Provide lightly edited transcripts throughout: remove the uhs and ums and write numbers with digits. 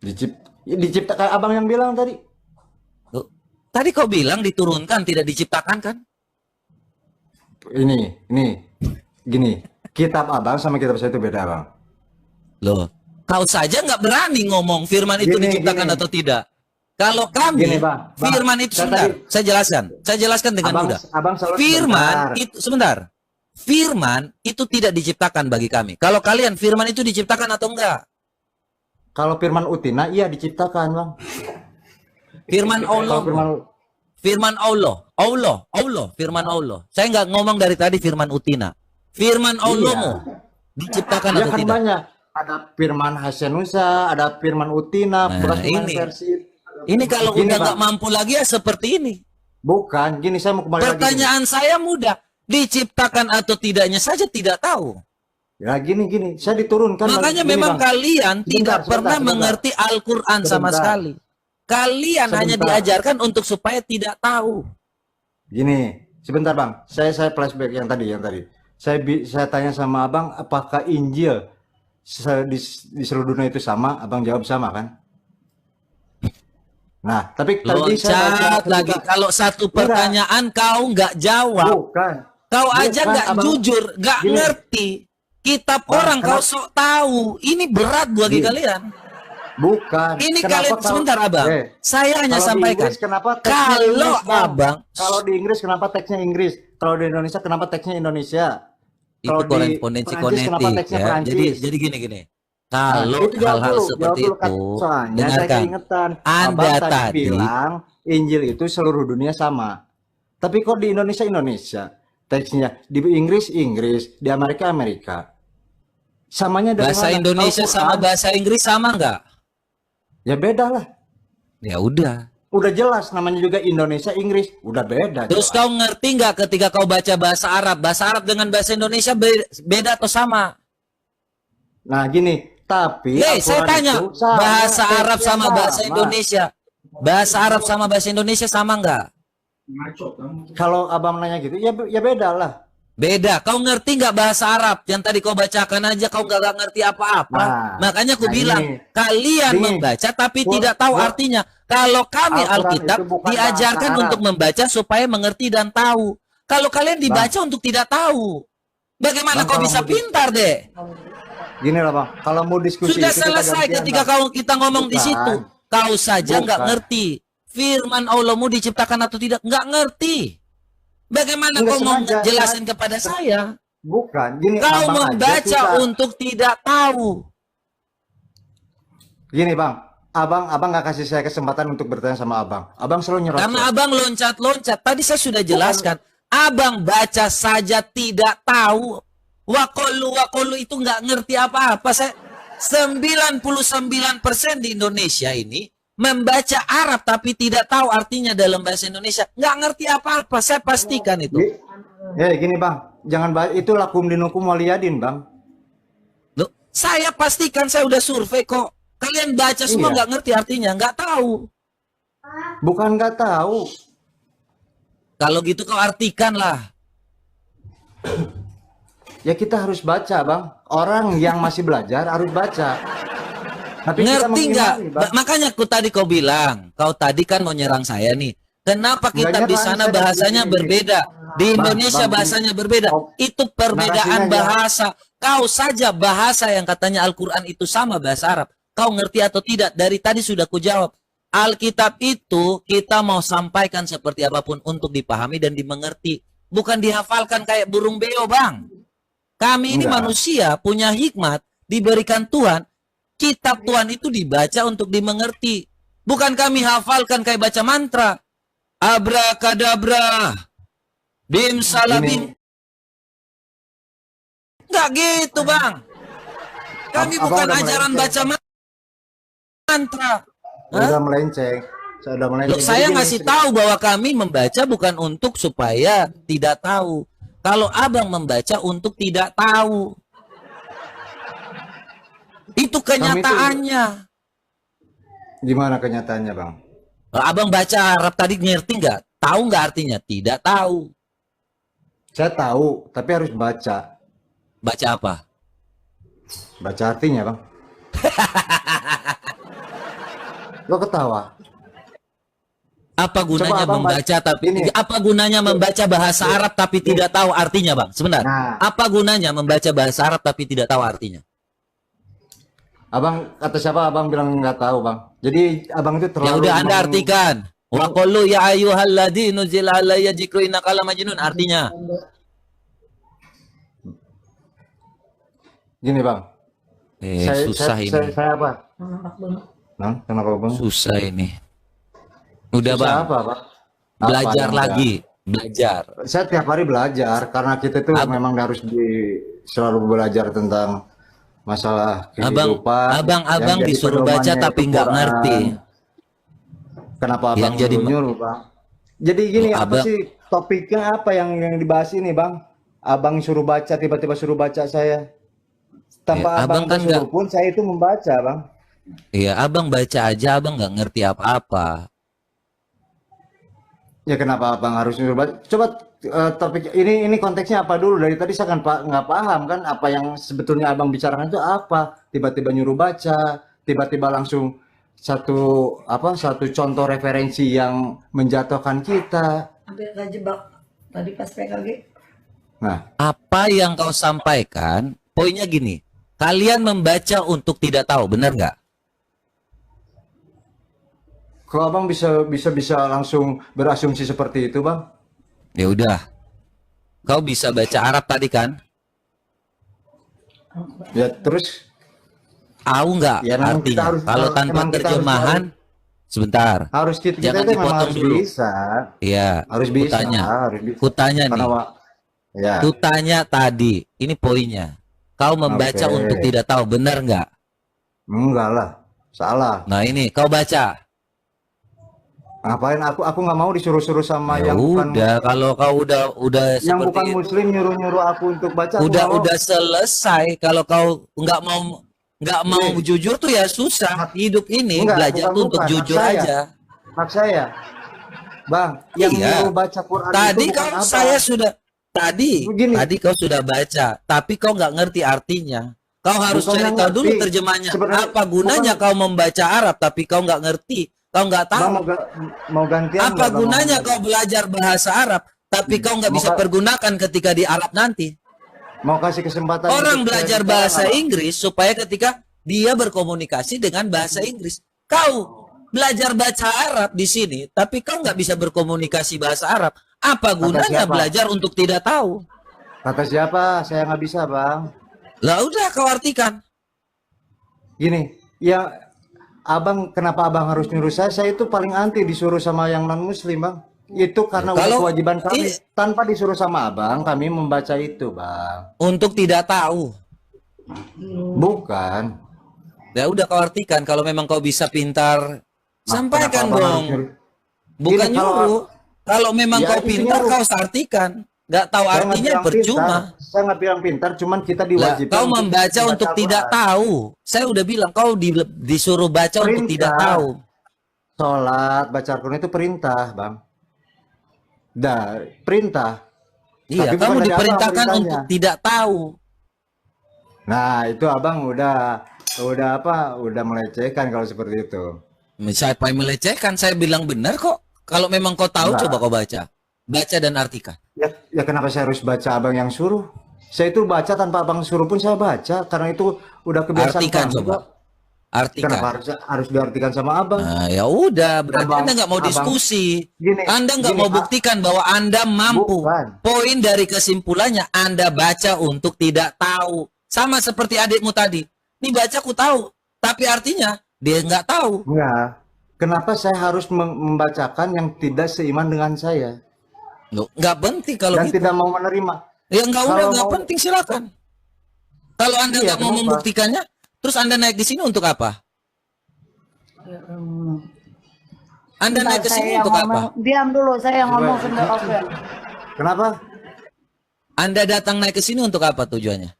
Diciptakan abang yang bilang tadi. Loh, tadi kau bilang diturunkan, tidak diciptakan kan? Ini, gini. Kitab abang sama kitab saya itu beda bang. Loh, kau saja nggak berani ngomong firman itu Gini, gini, diciptakan atau tidak. Kalau gini kami, bang. firman itu Saya sebentar, tadi, saya jelaskan dengan abang, mudah. abang selalu Firman sebentar. itu sebentar, firman itu tidak diciptakan bagi kami. Kalau kalian firman itu diciptakan atau enggak? Kalau firman Utina, iya diciptakan bang. Firman Kalau Allah, firman, firman Allah, firman Allah. Saya nggak ngomong dari tadi firman Utina. Firman Allahmu iya. diciptakan Ya atau kan tidak? banyak. Ada firman Hasenusa, ada firman Utina, Nah, bekas firman ini. versi. Ini kalau Gini udah bang, nggak mampu lagi ya seperti ini. bukan. Gini saya mau kembali lagi gini. Pertanyaan saya mudah. Diciptakan atau tidaknya saja tidak tahu. Ya gini. Saya diturunkan bang. Makanya Gini memang bang. kalian tidak pernah Sebentar. mengerti Al-Quran sama Sebentar. sekali. Kalian hanya Sebentar. diajarkan untuk supaya tidak tahu. Gini, sebentar bang. Saya flashback yang tadi. Saya tanya sama abang, apakah Injil di seluruh dunia itu sama? Abang jawab sama kan? Nah, tapi tadi saya Loncat baca lagi. juga. Kalau satu Enggak, pertanyaan kau nggak jawab. bukan. Kau Dia aja kan nggak abang jujur, nggak gini, ngerti. Kitab bang. orang kau Kenapa? sok tahu. Ini berat bagi Gini, kalian. bukan. Ini Kenapa kalian kalau sebentar abang. Saya hanya kalau di sampaikan. Inggris kenapa teksnya Kalau Inggris bang? abang Kalau di Inggris kenapa teksnya Inggris? Kalau di Indonesia kenapa teksnya Indonesia? itu Kalau di korespondensi Perancis kenapa konetik teksnya ya. Perancis? Jadi gini. Nah, Kalau itu jawab hal-hal dulu, seperti itu, soalnya saya dengarkan. keingetan, Anda abang tadi tadi, bilang Injil itu seluruh dunia sama. Tapi kok di Indonesia Indonesia, teksnya di Inggris Inggris, di Amerika Amerika. Samanya dari bahasa mana? Kalau Indonesia sama Quran, bahasa Inggris sama nggak? ya beda lah. Ya udah. Udah jelas namanya juga Indonesia Inggris, udah beda Terus jelas. kau ngerti nggak ketika kau baca bahasa Arab? Bahasa Arab dengan bahasa Indonesia beda atau sama? Nah gini, tapi Saya Al-Quran tanya, itu sama, bahasa Arab teksnya sama bahasa sama. Indonesia. Bahasa Arab sama bahasa Indonesia sama nggak? Kalau abang nanya gitu, ya beda lah. Beda. Kau ngerti nggak bahasa Arab? Yang tadi kau bacakan aja kau nggak ngerti apa-apa. Nah, Makanya aku nah bilang, ini, kalian ini, membaca tapi Qur- tidak tahu Qur- artinya. Kalau kami Al-Quran Alkitab itu bukan diajarkan bahasa Arab. untuk membaca supaya mengerti dan tahu. Kalau kalian dibaca Bang, untuk tidak tahu, bagaimana bang kau kalau bisa mau pintar deh? gini lah bang, kalau mau diskusi Sudah itu kita selesai gantian ketika bang. kita ngomong di situ. Bukan, Kau saja nggak bukan. ngerti. Firman Allahmu diciptakan atau tidak? Nggak ngerti. Bagaimana Enggak kau mau sengaja. jelasin kepada saya? Bukan, gini Kau abang aja membaca susah. untuk tidak tahu. Gini bang, abang nggak kasih saya kesempatan untuk bertanya sama abang. Abang selalu Karena nyerocos. abang loncat-loncat. Tadi saya sudah Bukan, jelaskan. Abang baca saja tidak tahu. Wakolu itu nggak ngerti apa-apa. Saya 99% di Indonesia ini membaca Arab tapi tidak tahu artinya dalam bahasa Indonesia. Nggak ngerti apa-apa. Saya pastikan itu. gini bang, jangan itu lakum dinukum waliyadin bang. Loh, saya pastikan saya udah survei kok. Kalian baca semua Iya, nggak ngerti artinya, nggak tahu. bukan nggak tahu. Kalau gitu kau artikan lah. Ya kita harus baca bang. Orang yang masih belajar harus baca. Tapi kita Ngerti nggak? mengimani bang. Makanya tadi kau bilang, kau tadi kan mau nyerang saya nih. Kenapa Nggak kitab di nyerang, sana saya bahasanya begini. berbeda? Di Indonesia Bang, bahasanya berbeda. oh, Itu perbedaan narasinya bahasa. Kau saja bahasa yang katanya Al-Quran itu sama bahasa Arab. Kau ngerti atau tidak? Dari tadi sudah kujawab. Alkitab itu kita mau sampaikan seperti apapun untuk dipahami dan dimengerti. Bukan dihafalkan kayak burung beo, bang. Kami ini enggak. manusia punya hikmat diberikan Tuhan. Kitab Tuhan itu dibaca untuk dimengerti. Bukan kami hafalkan kayak baca mantra. Abrakadabra. Bim salabim. Gini, Enggak gitu, bang. Kami abang bukan udah ajaran melenceng. baca mantra. Hah? Udah melenceng. Saya udah Loh, melenceng. Jadi saya gini, ngasih tahu bahwa kami membaca bukan untuk supaya tidak tahu. Kalau abang membaca untuk tidak tahu. Itu kami itu kenyataannya. gimana kenyataannya bang? Abang baca Arab tadi ngerti nggak? Tahu nggak artinya? Tidak tahu. Saya tahu, tapi harus baca. Baca apa? Baca artinya bang. Lo ketawa. Apa gunanya Abang membaca tapi ini. apa gunanya membaca bahasa Arab tapi tidak tahu artinya, Bang? Sebentar. Nah. Apa gunanya membaca bahasa Arab tapi tidak tahu artinya? Abang kata siapa? Abang bilang nggak tahu, Bang. Jadi abang itu terlalu. Ya udah Anda artikan. Wa qulu ya ayyuhalladzina nuzila alayya dzikru innaka lamajnun, artinya. Gini, Bang. Susah ini. Saya apa? Nah, kenapa, Bang? Susah ini. Udah, Susah Bang. apa, Bang? Belajar Apa yang lagi, belajar. Saya tiap hari belajar karena kita tuh memang harus selalu belajar tentang masalah kehidupan. Abang Yang jadi disuruh baca pedomannya tapi itu nggak Quran. ngerti. Kenapa Yang abang jadi nyuruh, Bang? Jadi gini, Oh, apa abang- sih topiknya, apa yang dibahas ini, Bang? Abang suruh baca, tiba-tiba suruh baca saya. Tanpa Ya, abang abang kan suruh pun saya itu membaca, Bang. Iya, abang baca aja, abang nggak ngerti apa-apa. Ya kenapa abang harus nyuruh baca? Coba topik ini konteksnya apa dulu? Dari tadi saya kan nggak paham kan apa yang sebetulnya abang bicarakan itu apa? Tiba-tiba nyuruh baca, tiba-tiba langsung satu contoh referensi yang menjatuhkan kita. Hampir kejebak tadi pas PKG. Nah, Apa yang kau sampaikan, poinnya gini. Kalian membaca untuk tidak tahu, benar nggak? kalau abang bisa langsung berasumsi seperti itu, Bang. Ya udah. Kau bisa baca Arab tadi kan? Ya terus Tahu nggak Ya, memang kita artinya? harus- Kalau tanpa memang kita harus terjemahan, sebentar. kita Jangan itu memang dipotong harus dulu. bisa. Iya. Harus bisa, Kutanya. harus bisa. Kutanya Karena nih. ya. Kutanya tadi. Ini poinnya. Kau membaca Oke. untuk tidak tahu, benar nggak? Enggak lah. Salah. Nah ini, kau baca. Ngapain aku nggak mau disuruh-suruh sama Ya yang bukan udah, kalau kau udah yang seperti bukan itu, muslim nyuruh-nyuruh aku untuk baca. Aku nggak mau. udah selesai. Kalau kau nggak mau Nih. jujur tuh ya susah. Hidup ini Enggak, belajar tuh untuk bukan. jujur Hak saya. aja. Hak saya. Bang, yang Iya. nyuruh baca Quran Tadi itu bukan kan apa. saya sudah Begini. tadi kau sudah baca, tapi kau nggak ngerti artinya. Kau harus Bukannya cari tahu dulu ngerti. terjemahnya. Sebenarnya Apa gunanya kau membaca Arab tapi kau nggak ngerti? Kau nggak tahu. Bang, mau gantian Apa nggak, Bang? gunanya kau belajar bahasa Arab tapi kau nggak bisa Mau- pergunakan ketika di Arab nanti? Mau kasih kesempatan Orang untuk belajar saya bahasa bicara, Inggris supaya ketika dia berkomunikasi dengan bahasa Inggris. Kau belajar baca Arab di sini, tapi kau nggak bisa berkomunikasi bahasa Arab. Apa gunanya siapa? belajar untuk tidak tahu? Kata siapa? Saya nggak bisa, Bang. Lah udah kau artikan. Gini, ya abang, kenapa abang harus nyuruh saya? Saya itu paling anti disuruh sama yang non muslim, Bang. Itu karena udah Kalau- kewajiban kami. i- Tanpa disuruh sama abang, kami membaca itu, Bang. Untuk tidak tahu. Bukan. Ya udah kau artikan. Kalau memang kau bisa pintar, sampaikan Kenapa abang harus dong. nyuruh? Bukan Gini, kalau- nyuruh. Kalau memang Ya, kau itu pintar, nyuruh. kau artikan. Nggak tahu Saya nggak artinya bilang percuma. pintar. Saya nggak bilang pintar, cuman kita Lah, diwajibkan. kau membaca untuk tidak Al-Quran. tahu. Saya udah bilang kau disuruh baca untuk Perintah. tidak tahu. Sholat, baca Al-Quran itu perintah, Bang. Perintah. Iya, Tapi bukan kamu dari abang diperintahkan perintahnya. untuk tidak tahu. Nah, itu abang udah melecehkan kalau seperti itu. Siapa yang melecehkan? Saya bilang benar kok. Kalau memang kau tahu, Enggak. coba kau baca. Baca dan artikan. Ya kenapa saya harus baca abang yang suruh? Saya itu baca tanpa abang suruh pun saya baca karena itu udah kebiasaan Artikan kami, coba. Pak. Artikan. Kenapa harus diartikan sama abang? Nah, ya udah, berarti Abang- Anda nggak mau abang- diskusi. Gini, Anda nggak gini, mau Pak. buktikan bahwa Anda mampu. Bukan. Poin dari kesimpulannya, Anda baca untuk tidak tahu. Sama seperti adikmu tadi. Ini baca aku tahu, tapi artinya dia nggak tahu. Enggak. Kenapa saya harus membacakan yang tidak seiman dengan saya Loh, nggak penting kalau dan gitu. tidak mau menerima? Ya nggak Kalau udah, nggak mau- penting, silakan. Kalau Anda Iya, nggak mau kenapa? membuktikannya, terus Anda naik di sini untuk apa? Anda naik ke Bentar, sini saya yang untuk apa? ngomong. Diam dulu, saya yang ngomong sebentar. Oke. Kenapa? Anda datang naik ke sini untuk apa tujuannya?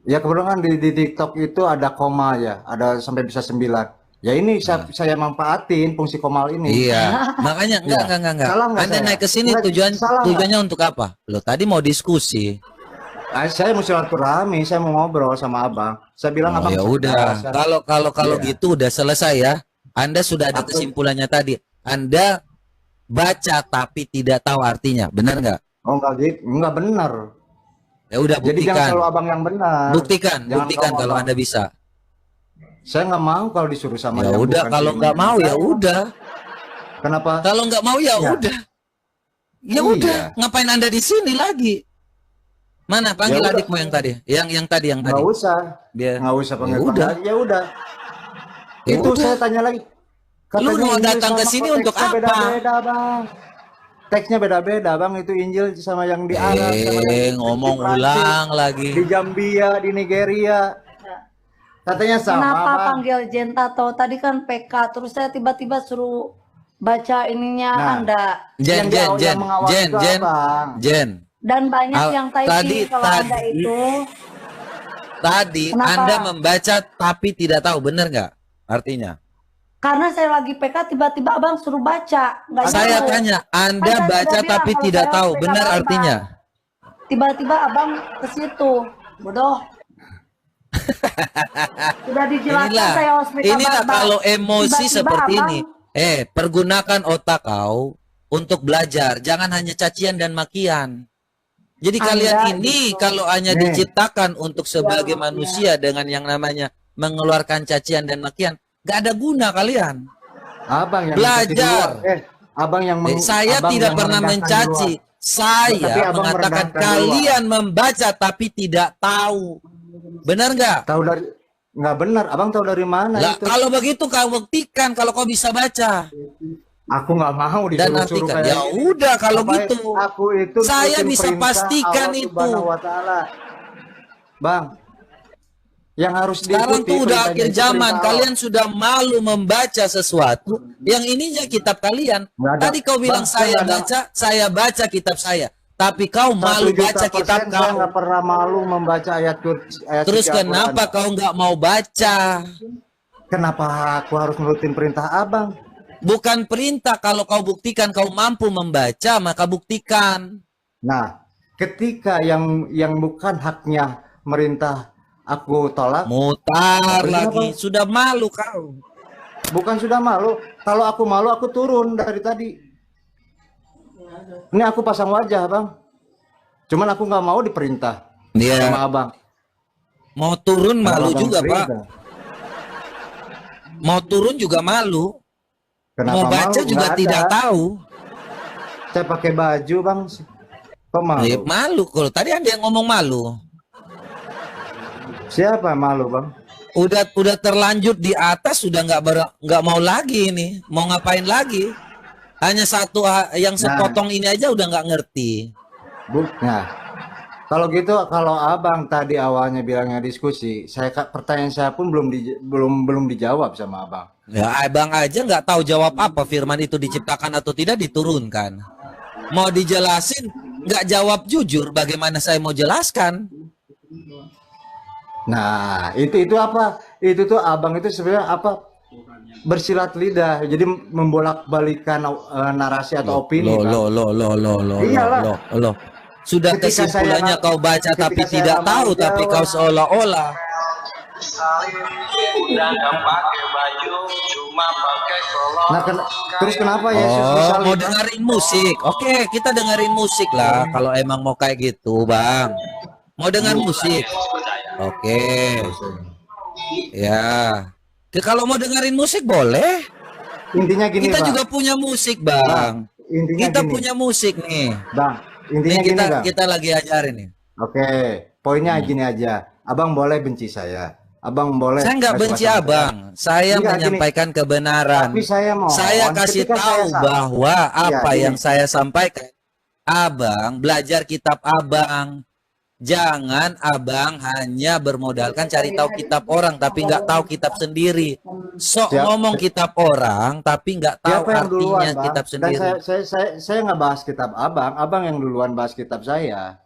Ya kebetulan di TikTok itu ada koma ya, ada sampai bisa 9. Ya ini saya manfaatin fungsi komal ini. Iya, makanya enggak. Salah nggak Anda saya? naik ke sini Nggak, salah nggak? tujuannya untuk apa? Loh, tadi mau diskusi. Saya mau silaturahmi, saya mau ngobrol sama abang. Saya bilang Oh, abang. ya udah. Saya- Kalau Iya. gitu udah selesai ya. Anda sudah ada kesimpulannya tadi. Anda baca tapi tidak tahu artinya. Benar nggak? Oh enggak gitu, enggak benar. Ya udah Jadi jangan buktikan. selalu abang yang benar. Buktikan, Jangan buktikan kamu kalau abang. Anda bisa. Saya nggak mau kalau disuruh sama Ya yang udah, bukan kalau sini. nggak mau ya udah. Kenapa? Kalau nggak mau ya Ya. udah. Ya Iya. udah, ngapain Anda di sini lagi? Mana panggil Ya udah. adikmu yang tadi? Yang tadi. Nggak usah. Dia Nggak usah panggil Ya udah. Ya udah. Ya Itu udah. saya tanya lagi. Lu mau Injil datang ke sama sini kok untuk teksnya apa? Beda-beda, Bang. Teksnya beda-beda, Bang. Itu Injil sama yang di Arab, sama yang ngomong di Prancis, ulang lagi. di Gambia, di Nigeria. Katanya sama, Kenapa Bang. panggil Jentato? Tadi kan PK, terus saya tiba-tiba suruh baca ininya Nah. Anda. Jen, yang mengawal itu Abang. Jen. Dan banyak yang Tadi- typing kalau Anda itu. Tadi Kenapa? Anda membaca tapi tidak tahu, benar nggak artinya? Karena saya lagi PK, tiba-tiba abang suruh baca. Nggak Saya nyambung. tanya, Anda Kan saya baca sudah bilang tapi kalau tidak saya tahu, PK benar Bang. artinya? Tiba-tiba abang ke situ. Bodoh. Sudah dijelaskan Inilah, saya harus PK inilah Bang. kalau emosi Tiba-tiba seperti abang- ini. Pergunakan otak kau untuk belajar, jangan hanya cacian dan makian. Jadi Anda kalian ini gitu. kalau hanya Nih. diciptakan untuk sebagai makian. manusia dengan yang namanya mengeluarkan cacian dan makian, gak ada guna kalian. Abang yang Belajar. mencaci duluan. Abang yang Saya abang tidak yang pernah merendahkan mencaci. duluan. Tapi Saya abang mengatakan merendahkan kalian membaca tapi tidak tahu. Benar nggak? Tahu dari nggak benar, abang tahu dari mana Lah, itu? kalau begitu kau buktikan kalau kau bisa baca Aku nggak mau dan disuruh-suruh artikan. kayak Ya udah kalau Apa, gitu. Aku itu Saya ikutin bisa perintah pastikan Allah itu. Subhanahu wa Ta'ala. Bang, yang harus Sekarang diikuti tuh udah perintahnya akhir itu zaman, perintah kalian sudah malu membaca sesuatu yang ininya kitab kalian. Nggak ada. Tadi kau bilang Bang, saya nggak ada. saya baca kitab saya. Tapi kau Allah. malu 1.000.000% baca kitab saya kau. nggak pernah malu membaca ayat Terus suci Al-Quran. kenapa kau nggak mau baca? Kenapa aku harus nurutin perintah abang? Bukan perintah, kalau kau buktikan kau mampu membaca, maka buktikan. Nah, ketika yang bukan haknya merintah aku tolak, Mutar Kenapa? lagi, sudah malu kau. bukan sudah malu. Kalau aku malu, aku turun dari tadi. Ini aku pasang wajah, bang. Cuman aku nggak mau diperintah Dia sama abang. mau turun malu Kalau abang juga, Pak. perintah. Mau turun juga malu. Kenapa Mau baca malu? juga Nggak tidak ada. tahu. Saya pakai baju, bang. Kok malu? Malu. Kalau tadi ada yang ngomong malu. Siapa malu, bang? Udah terlanjut di atas, sudah nggak mau lagi ini. Mau ngapain lagi? Hanya satu yang sepotong ini aja udah nggak ngerti. Nah, kalau gitu, kalau abang tadi awalnya bilangnya diskusi, pertanyaan saya pun belum dijawab sama abang. Ya, abang aja nggak tahu jawab apa firman itu diciptakan atau tidak diturunkan. Mau dijelasin, nggak jawab jujur. Bagaimana saya mau jelaskan? Nah, itu apa? Itu tuh abang itu sebenarnya apa? Bersilat lidah, jadi membolak-balikan narasi atau opini. Bang. Loh. Sudah Ketika kesimpulannya saya- kau baca ketika tapi saya tidak nggak tahu, mau tapi jawab. kau seolah-olah. Udah nggak pakai baju, cuma pakai kolor. Nah, terus kenapa Yesus Oh, disalib? mau dengerin musik? Oke, kita dengerin musik lah. Kalau emang mau kayak gitu, bang. Mau dengar musik? Oke. Ya. Kalau mau dengerin musik boleh. Intinya gini, Kita Bang. juga punya musik, bang. Intinya Kita gini, punya musik nih. Bang. Intinya Nih, gini, Bang. kita lagi ajarin nih. Oke, poinnya gini aja. Abang boleh benci saya. Abang boleh. Saya nggak nggak benci suka sama abang. Saya Enggak, menyampaikan kebenaran. Tapi saya mau. Saya kasih tahu bahwa apa gini. yang saya sampaikan. Abang belajar kitab abang. Jangan abang hanya bermodalkan cari tahu kitab orang tapi nggak tahu kitab sendiri. Sok Siap. ngomong kitab orang tapi nggak tahu Siapa yang duluan, artinya Bang? kitab Dan sendiri. saya nggak bahas kitab abang. Abang yang duluan bahas kitab saya.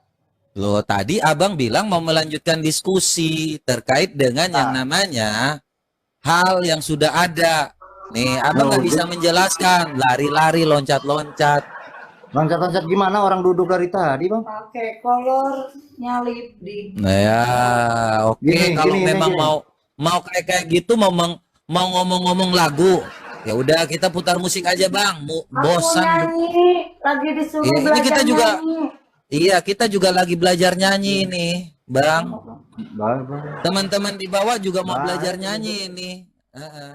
Loh, tadi abang bilang mau melanjutkan diskusi terkait dengan yang Ah. namanya hal yang sudah ada. Nih, abang nggak bisa menjelaskan, lari-lari, loncat-loncat. Loncat-loncat gimana orang duduk dari tadi, Bang? Pakai kolor nyalip di. Nah ya, oke. Gini, Kalau gini, memang gini. mau kayak gitu, mau ngomong-ngomong lagu, Ya udah kita putar musik aja Bang. Aku Bosan. nyanyi, lagi disuruh Iya, ini belajar kita juga nyanyi. Iya, kita juga lagi belajar nyanyi nih, Bang. Baik, baik. Teman-teman di bawah juga mau Baik. belajar nyanyi nih. Heeh.